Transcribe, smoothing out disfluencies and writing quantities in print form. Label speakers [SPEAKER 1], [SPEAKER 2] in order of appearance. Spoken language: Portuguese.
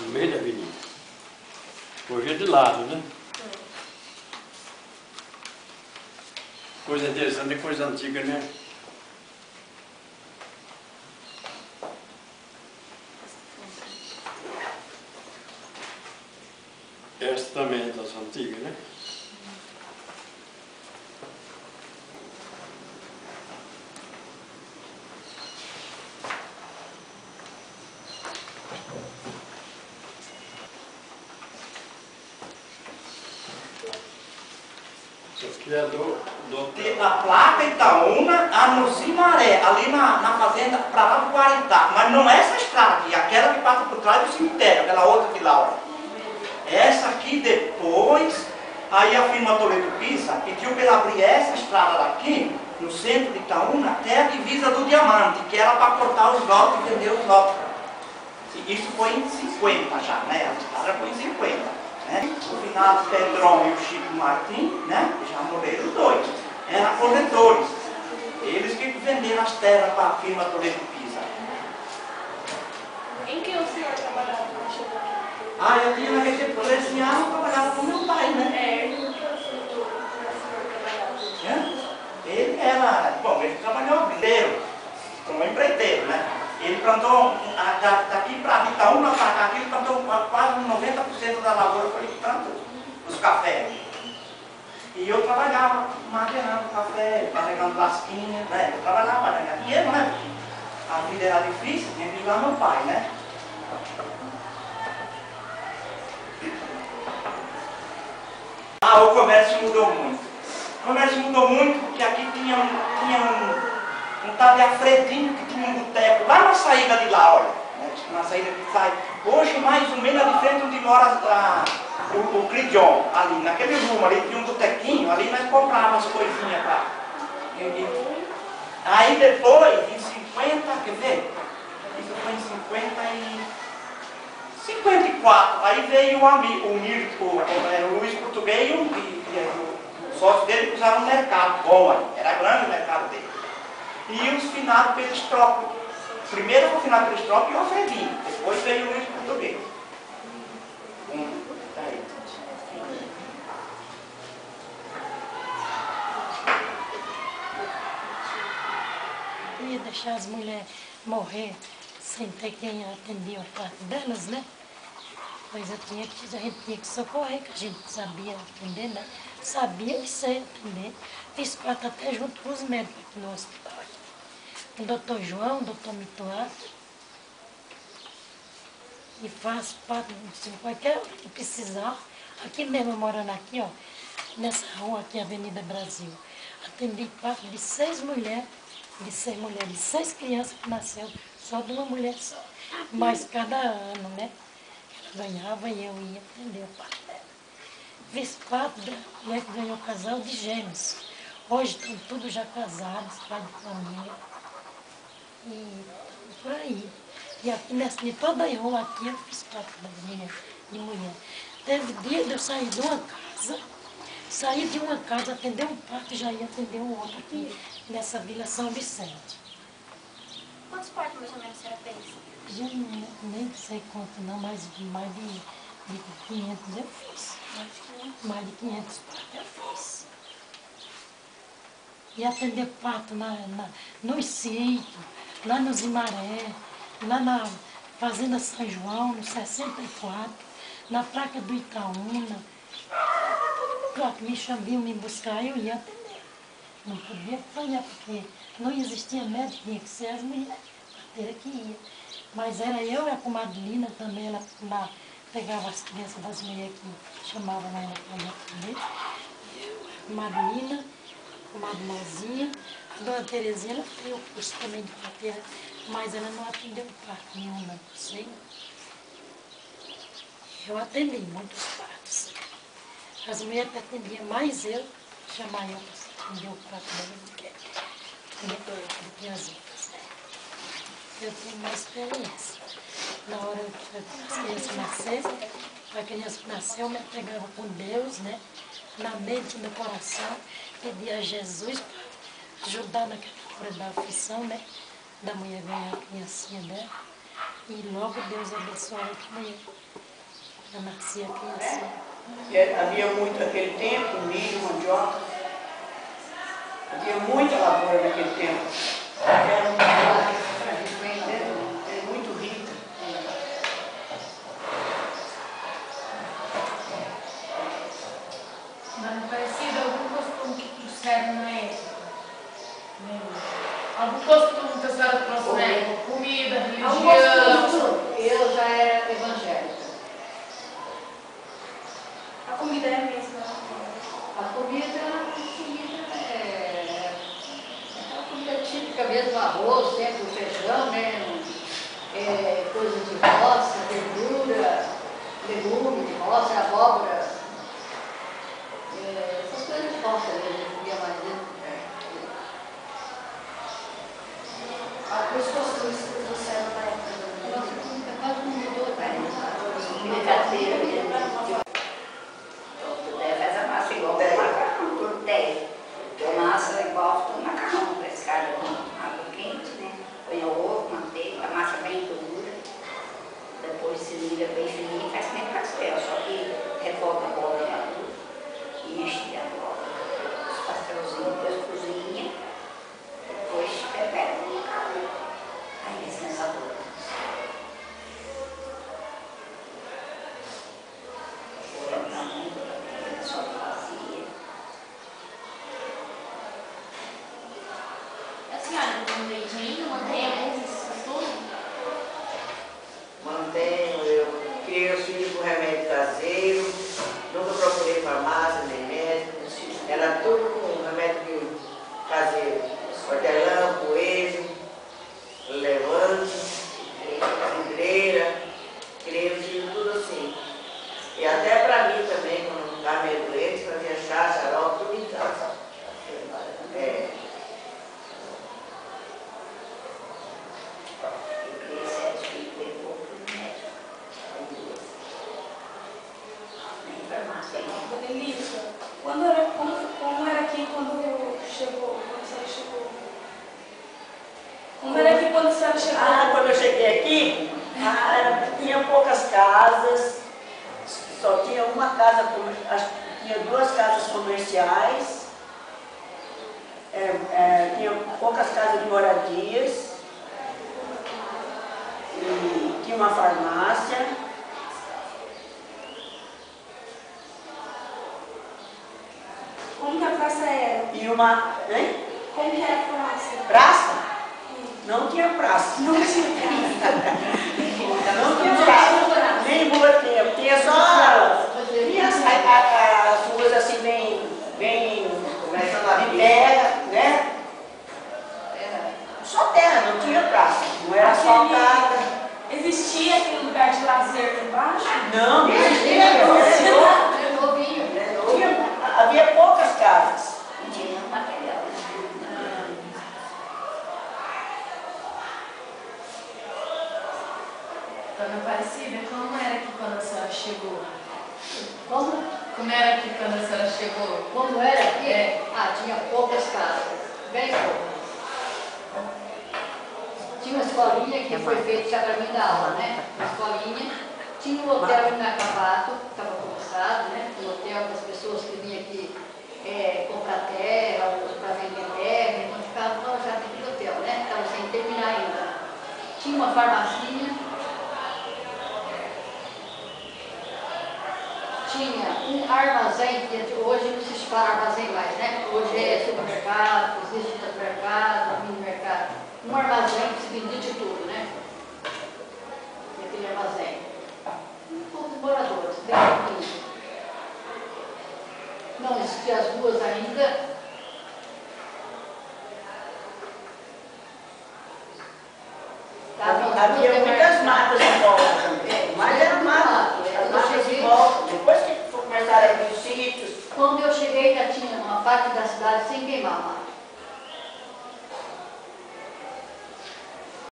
[SPEAKER 1] no meio da avenida. Hoje é de lado, né? Coisa interessante é coisa antiga, né? Esta também é das antigas, né? Isso aqui é
[SPEAKER 2] A placa Itaúna, a Nuzimaré, ali na fazenda, para lá do Guaritá. Mas não é essa estrada aqui, aquela que passa por trás do cemitério, aquela outra de lá, ó. Essa aqui depois, aí a firma Toledo Pisa pediu para ele abrir essa estrada daqui, no centro de Itaúna, até a divisa do Diamante, que era para cortar os lotes e vender os lotes. Isso foi em 50 já, né? A estrada foi em 50. Né? O finado Pedrão e o Chico Martins, né? Já morreram os dois. Eram corretores. Eles que venderam as terras para a firma Toledo Pisa.
[SPEAKER 3] Em que o senhor trabalhava quando chegou aqui?
[SPEAKER 2] Ah, eu tinha naquele tempo, esse ano eu trabalhava com meu pai, né?
[SPEAKER 3] Em que o senhor trabalhava?
[SPEAKER 2] Ele era, bom, ele trabalhou empreiteiro, como empreiteiro, né? Ele plantou, daqui para Itaúna para cá, ele plantou quase 90% da lavoura, foi ele que plantou, os cafés. E eu trabalhava maquiando café, carregando lasquinha, né? Eu trabalhava para ganhar dinheiro, né? A vida era difícil, tinha que ajudar meu pai, né? Ah, o comércio mudou muito. O comércio mudou muito porque aqui tinha um tal de Alfredinho que tinha um boteco lá na saída de lá, olha. Né, na saída que sai. Hoje, mais ou menos, ali frente onde mora o Cridion, ali, naquele rumo ali, tinha um botequinho, ali nós comprávamos as coisinhas para. Aí depois, em 50, quer ver? Isso foi em 54, aí veio o Luiz Português e o sócio dele usaram um mercado bom aí, era grande o mercado dele. E os finados Peristrópolis. Primeiro foi o finado Peristrópolis e o Alfredinho, depois veio o Luiz Português. Aí.
[SPEAKER 4] Eu ia deixar as mulheres morrer sem ter quem atender o parto delas, né? Mas a gente tinha que socorrer, que a gente sabia atender, né? Sabia e sei atender. Fiz parto até junto com os médicos aqui no hospital. O doutor João, o doutor Mitoá. E faço parto de qualquer hora que precisar. Aqui mesmo, morando aqui, ó, nessa rua aqui, Avenida Brasil. Atendi parto de 6 mulheres, de 6 crianças que nasceram só de uma mulher só. Mas cada ano, né? Ela ganhava e eu ia atender o parto dela. Fiz parto da mulher que ganhou casal de gêmeos. Hoje estão todos já casados, pai de família. E por aí. E aqui de toda a rua aqui eu fiz parto das mulheres, de mulher. Teve dia de eu sair de uma casa, atender um parto e já ia atender um outro aqui nessa Vila São Vicente.
[SPEAKER 3] Quantos partos mais ou menos a senhora fez?
[SPEAKER 4] Já nem sei quanto não, mas mais de 500 eu fiz. Mais de 500 partos eu fiz. E atender parto no sítio, lá no Zimaré, lá na Fazenda São João, no 64, na Praça do Itaúna. Pronto, me chamavam, me buscar, eu ia atender. Não podia apanhar, porque não existia médico, tinha que ser as mulheres, a parteira que ia. Mas era eu e a comadrina também, ela pegava as crianças das mulheres que chamavam ela para atender. Eu, a comadrina, a comadre Mozinha, a dona Terezinha, ela fez o curso também de parteira, mas ela não atendeu parto nenhum, não sei. Eu atendi muitos partos. As mulheres que atendiam mais eu, chamava eu para atender o parto dela do que as outras. Eu tenho uma experiência. Na hora que as crianças nasceram, a criança nasceu, eu me pegava com Deus, né? Na mente e no coração, pedia a Jesus para ajudar naquela hora da aflição, né? Da mulher ganhar a criancinha dela. E logo Deus abençoe a mulher. Ela nascia criança.
[SPEAKER 5] Havia muito naquele tempo, milho, mandioca. Havia muita lavoura naquele tempo. Era muito rica.
[SPEAKER 3] Mas parecido algum costume que trouxeram na época? Algum costume que a senhora trouxe na época? Comida, religião?
[SPEAKER 6] Eu já era evangélica.
[SPEAKER 3] A comida é a mesma?
[SPEAKER 6] A comida é aquela comida típica mesmo, arroz, sempre o feijão, né? Coisas de roça, verdura, legume de roça, abóbora. Essas coisas de roça mesmo, comia mais dentro.
[SPEAKER 3] Os costumes que trouxeram na época?
[SPEAKER 6] Nossa comida quase não mudou, comida caseira mesmo.
[SPEAKER 7] Faz a massa igual o macarrão, tudo 10. A massa é igual o macarrão, pescado com água quente, né? Põe o ovo, manteiga, a massa bem dura. Depois se liga bem fininho e faz que nem pastel, só que refoga a bola madura e enche a bola. Os pastelzinhos, depois cozinha, depois prepara o macarrão. Aí esse é sabor.
[SPEAKER 3] A senhora não leite ainda? Mantém esses costumes?
[SPEAKER 5] Mantenho, eu criei os filhos com remédio caseiro, nunca procurei farmácia nem médico, era tudo com remédio caseiro. Hortelã, coelho, levante, cidreira, criei os filhos tudo assim. E até para mim também, quando estava meio doente, fazia chá, xarope, tudo em casa.
[SPEAKER 3] Elisa, como era aqui quando chegou, quando a senhora chegou? Como era aqui quando a senhora chegou?
[SPEAKER 5] Quando eu cheguei aqui, tinha poucas casas, só tinha uma casa, tinha 2 casas comerciais, tinha poucas casas de moradias, e tinha uma farmácia.
[SPEAKER 3] Como que a praça era?
[SPEAKER 5] E uma. Hein?
[SPEAKER 3] Como que era a praça?
[SPEAKER 5] Praça? Não tinha praça.
[SPEAKER 3] Não tinha praça.
[SPEAKER 5] Não tinha praça. Nem rua tinha. Tinha só. Tinha as ruas assim, bem de terra, né? Só terra, não tinha praça. Não era asfaltada.
[SPEAKER 3] Existia aquele lugar de lazer lá embaixo?
[SPEAKER 5] Não, não existia. Havia poucas casas.
[SPEAKER 7] Não tinha nenhum material.
[SPEAKER 3] Dona Aparecida, como era aqui quando a senhora chegou?
[SPEAKER 6] Como?
[SPEAKER 3] Como era aqui quando a senhora chegou?
[SPEAKER 6] Como era aqui? Tinha poucas casas, bem poucas. Tinha uma escolinha que foi feita já para mim dar aula, né? Uma escolinha. Tinha um hotel inacabado, que estava começado, né? Um hotel para as pessoas que vinham aqui comprar terra, para vender terra, então ficavam já dentro do hotel, né? Estava sem terminar ainda. Tinha uma farmacinha. Tinha um armazém, que hoje não se fala armazém mais, né? Hoje é supermercado, existe supermercado, mini mercado. Um armazém que se vendia de tudo, né? E aquele armazém. Poucos moradores, bem pouquinho. Não existiam as ruas ainda.
[SPEAKER 5] Havia muitas matas em volta também. Mas era mato. As matas em volta. Depois que começaram a vir os sítios.
[SPEAKER 6] Quando eu cheguei já tinha uma parte da cidade sem queimar mais.